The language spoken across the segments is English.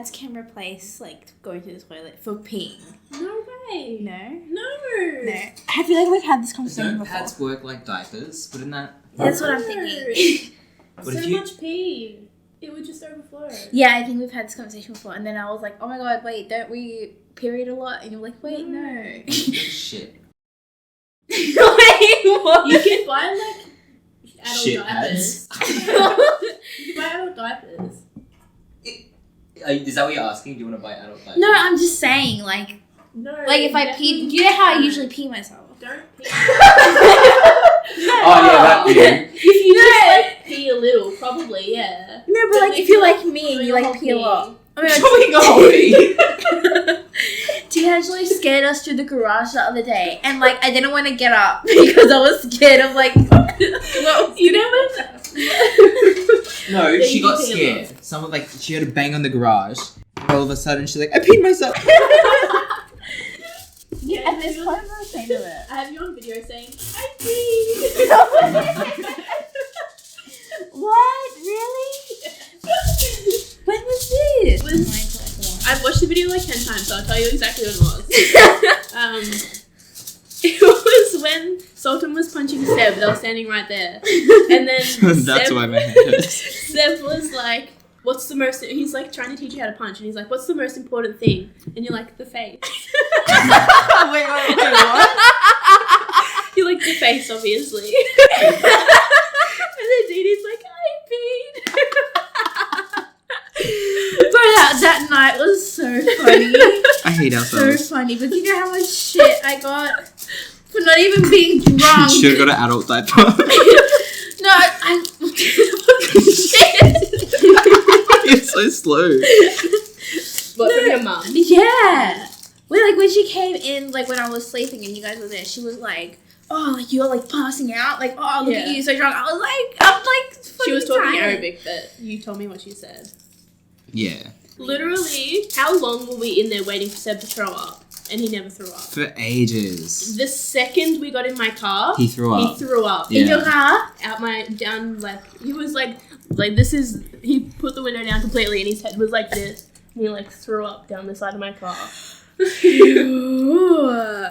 pads can replace like going to the toilet for peeing. No way. No. I feel like we've had this conversation Don't before. pads work like diapers? Wouldn't that? That's what I'm thinking. What So if you- much pee. It would just overflow. Yeah, I think we've had this conversation before, and then I was like, oh my god, wait, don't we period a lot? And you're like, wait, no. Shit. Wait, what? You can buy like adult Shit diapers. pads. You can buy adult diapers. Is that what you're asking? Do you want to buy adult diapers? No, I'm just saying, like if I pee, do you know how I usually pee myself? Don't pee. Oh yeah, that pee. If you just like pee a little, probably, yeah. No, but like if you're like me and you like pee a lot. I mean, D'Angelo scared us through the garage the other day, and like I didn't want to get up because I was scared of like. You never. No, Yeah, she you got pee a scared. Someone like she heard a bang on the garage. And all of a sudden, she's like, "I peed myself." Yeah, At this point, I'm not ashamed of it. I have you on video saying, I peed. What? Really? When was this? I've watched the video like 10 times, so I'll tell you exactly when it was. It was when Sultan was punching Seb. They were standing right there. And then That's why my head hurts. Seb was like, what's the most... He's like trying to teach you how to punch. And he's like, what's the most important thing? And you're like, the face. wait, what? You're like, the face, obviously. And then Dee like, I peed. Bro, that night was so funny. I hate So ourselves. funny. But do you know how much shit I got for not even being drunk? You should have got an adult diaper. No, I shit. It's so slow. But from your mum. Yeah. When she came in, like when I was sleeping and you guys were there, she was like, oh, like you're like passing out, like, oh, look at Yeah. you, so drunk. I'm like She was talking tired. Arabic, but you told me what she said. Yeah. Literally, how long were we in there waiting for Seb to throw up? And he never threw up. For ages. The second we got in my car, He threw up. He threw up. Yeah. In your car? He was like this is, he put the window down completely and his head was like this. And he like threw up down the side of my car.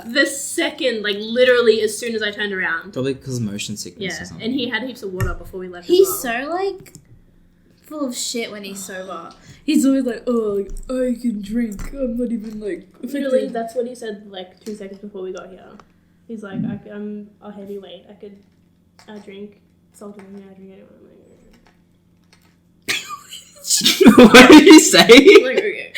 The second, like literally as soon as I turned around. Probably because of motion sickness Yeah, or something. and he had heaps of water before we left He's as well. so like full of shit when he's sober. He's always like, oh, I can drink. I'm not even like Literally, that's what he said like 2 seconds before we got here. He's like, I'm a heavyweight. I drink Sultan and I drink anyone. What did you say? I'm like, okay.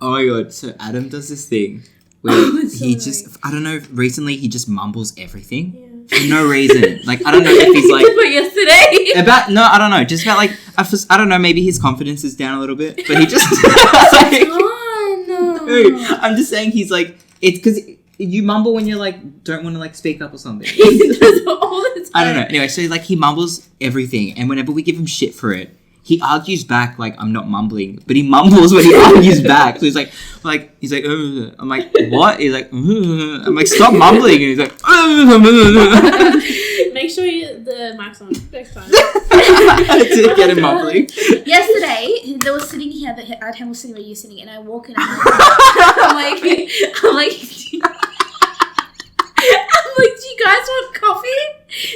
Oh my god, so Adam does this thing where It's so he just, I don't know, recently he just mumbles everything Yeah. for no reason. Like, I don't know if he's like, But yesterday. I don't know, just about like, I don't know, maybe his confidence is down a little bit, but he just, like, Oh, I'm just saying he's like, it's because you mumble when you're like, don't want to like speak up or something. He does it all the time. I don't know. Anyway, so like he mumbles everything, and whenever we give him shit for it, he argues back like I'm not mumbling, but he mumbles when he argues back. So he's like, "Ugh." I'm like, what? He's like, "Ugh." I'm like, stop mumbling, and he's like, Make sure the mic's on next time. to get him mumbling. Yesterday, they were sitting here. Adam was sitting where you're sitting, and I walk in. I'm like, I'm like, do you guys want coffee?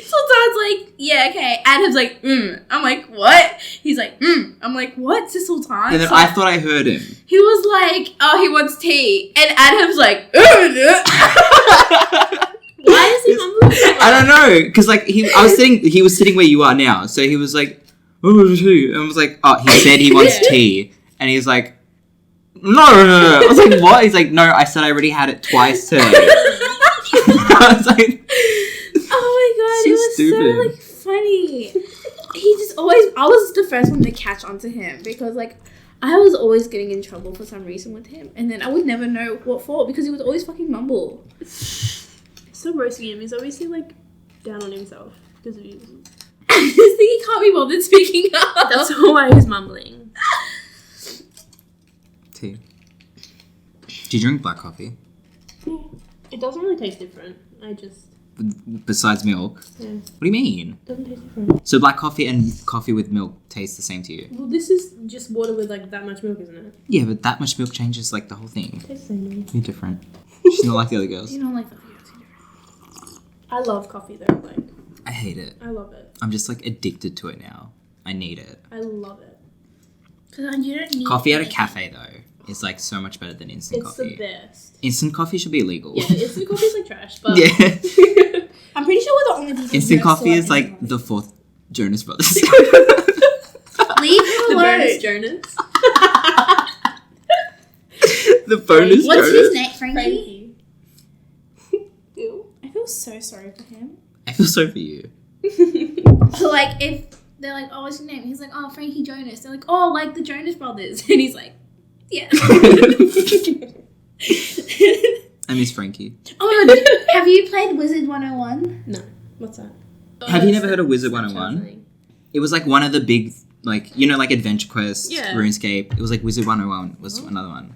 Sultan's like, yeah, okay. Adam's like, I'm like, what? He's like, I'm like, what? To Sultan? And then So I thought I heard him. he was like, oh, he wants tea. And Adam's like, Why is he mumbling? I don't know, because like he was sitting where you are now, so he was like, oh, tea. And I was like, oh, he said he wants tea, and he's like, no. I was like, what? He's like, no, I said I already had it twice today. I was like, oh my god, So it was stupid. so like funny. He just always, I was the first one to catch on to him because like I was always getting in trouble for some reason with him, and then I would never know what for because he would always fucking mumble. Stop roasting him. He's obviously like down on himself because of you. I just think he can't be bothered speaking up. That's why he's mumbling. tea. Do you drink black coffee? It doesn't really taste different. I just besides milk. Yeah. What do you mean? Doesn't taste different. So black coffee and coffee with milk taste the same to you? Well, this is just water with like that much milk, isn't it? Yeah, but that much milk changes like the whole thing. Tastes the same. You're different. She's not like the other girls. You don't like that. I love coffee though. Like, I hate it. I love it. I'm just like addicted to it now. I need it. I love it. Because you don't need Coffee at a anything. cafe though is like so much better than instant It's coffee. the best. Instant coffee should be illegal. Yeah, instant coffee's like trash, but Yeah. I'm pretty sure we're the only people. Instant who coffee still is like like the fourth Jonas Brothers. Leave him the alone. bonus Jonas. The bonus What's Jonas. his name, Frankie? Frankie. Ew. I feel so sorry for him. I feel sorry for you. So like, if they're like, "Oh, what's your name?" He's like, "Oh, Frankie Jonas." They're like, "Oh, like the Jonas Brothers," and he's like, "Yeah." I miss Frankie. Oh my god, have you played Wizard 101? No. What's that? Have you never heard of Wizard 101? Something. It was like one of the big, like, you know, like Adventure Quest, Yeah. RuneScape. It was like Wizard 101 was another one.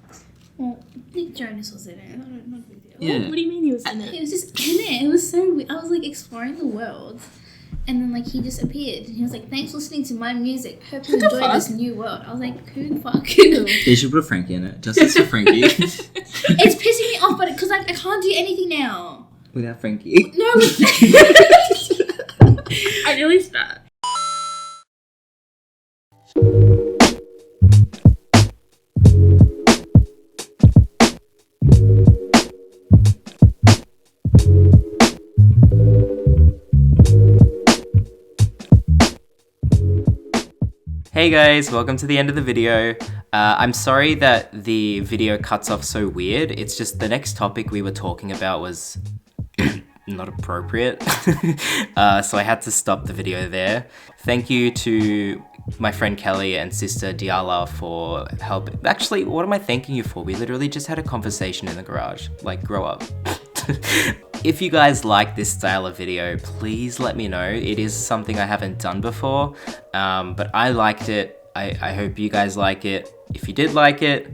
Well, Nick Jonas was in it. Not a big deal. Yeah. What do you mean he was in He it? was just in it. It was so weird. I was like exploring the world. And then like he just appeared and he was like, "Thanks for listening to my music. Hope you What the enjoy fuck? this new world." I was like, "Who the fuck?" They should put Frankie in it. Justice for Frankie. It's pissing me off, but because like I can't do anything now. Without Frankie. No. I nearly spat. Hey guys, welcome to the end of the video. I'm sorry that the video cuts off so weird. It's just the next topic we were talking about was not appropriate. So I had to stop the video there. Thank you to my friend Kelly and sister Diala for help. Actually, what am I thanking you for? We literally just had a conversation in the garage. Like, grow up. If you guys like this style of video, please let me know. It is something I haven't done before, but I liked it. I hope you guys like it. If you did like it,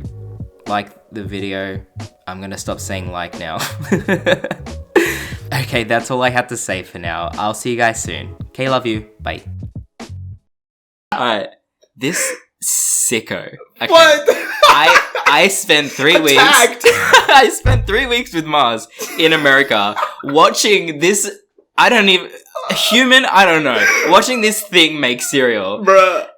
like the video. I'm gonna stop saying like now. Okay, that's all I had to say for now. I'll see you guys soon. Okay, love you. Bye. Alright, this sicko. Okay. What? I spent 3 weeks. Attacked. I spent 3 weeks with Mars in America watching this. I don't know, watching this thing make cereal. Bruh.